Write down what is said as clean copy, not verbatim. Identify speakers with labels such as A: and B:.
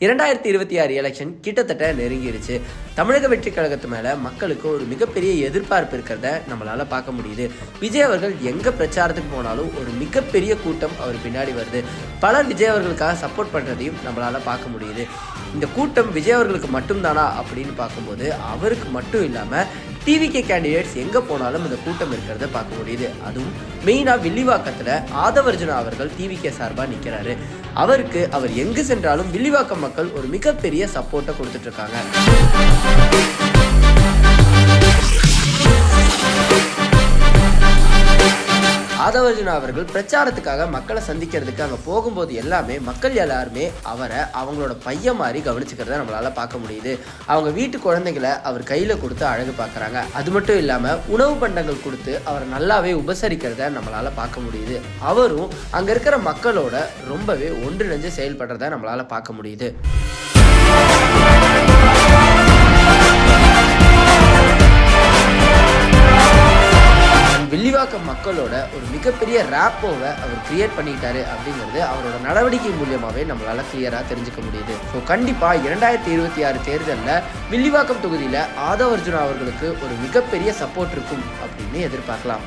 A: 2026 election கிட்டத்தட்ட நெருங்கிருச்சு. தமிழக வெற்றி கழகத்து மேல மக்களுக்கு ஒரு மிகப்பெரிய எதிர்பார்ப்பு இருக்கிறத நம்மளால பார்க்க முடியுது. விஜய் அவர்கள் எங்க பிரச்சாரத்துக்கு போனாலும் ஒரு மிகப்பெரிய கூட்டம் அவர் பின்னாடி வருது. பலர் விஜய் அவர்களுக்காக சப்போர்ட் பண்றதையும் நம்மளால பார்க்க முடியுது. இந்த கூட்டம் விஜய் அவர்களுக்கு மட்டும்தானா அப்படின்னு பார்க்கும்போது அவருக்கு மட்டும் இல்லாம டிவிகே கேண்டிடேட்ஸ் எங்க போனாலும் இந்த கூட்டம் இருக்கிறத பார்க்க முடியுது. அதுவும் மெயினா வில்லிவாக்கத்துல ஆதவர்ஜுனா அவர்கள் டிவிகே சார்பா நிக்கிறாரு. அவருக்கு அவர் எங்கு சென்றாலும் வில்லிவாக்கம் மக்கள் ஒரு மிகப்பெரிய சப்போர்ட்டை கொடுத்துட்டு இருக்காங்க. ஆதவர்ஜுனா அவர்கள் பிரச்சாரத்துக்காக மக்களை சந்திக்கிறதுக்கு அங்கே போகும்போது எல்லாமே மக்கள் எல்லாருமே அவரை அவங்களோட பையன் மாதிரி கவனிச்சுக்கிறத நம்மளால பார்க்க முடியுது. அவங்க வீட்டு குழந்தைகளை அவர் கையில் கொடுத்து அழகு பார்க்குறாங்க. அது மட்டும் இல்லாமல் உணவு பண்டங்கள் கொடுத்து அவரை நல்லாவே உபசரிக்கிறத நம்மளால பார்க்க முடியுது. அவரும் அங்கே இருக்கிற மக்களோட ரொம்பவே ஒன்றிணைஞ்சு செயல்படுறத நம்மளால பார்க்க முடியுது. வில்லிவாக்கம் மக்களோட ஒரு மிகப்பெரிய ரேப்போவை அவர் கிரியேட் பண்ணிட்டாரு அப்படிங்கிறது அவரோட நடவடிக்கை மூலியமாவே நம்மளால கிளியரா தெரிஞ்சுக்க முடியுது. ஸோ கண்டிப்பா 2026 தேர்தலில் வில்லிவாக்கம் தொகுதியில ஆதவர்ஜுனா அவர்களுக்கு ஒரு மிகப்பெரிய சப்போர்ட் இருக்கும் அப்படின்னு எதிர்பார்க்கலாம்.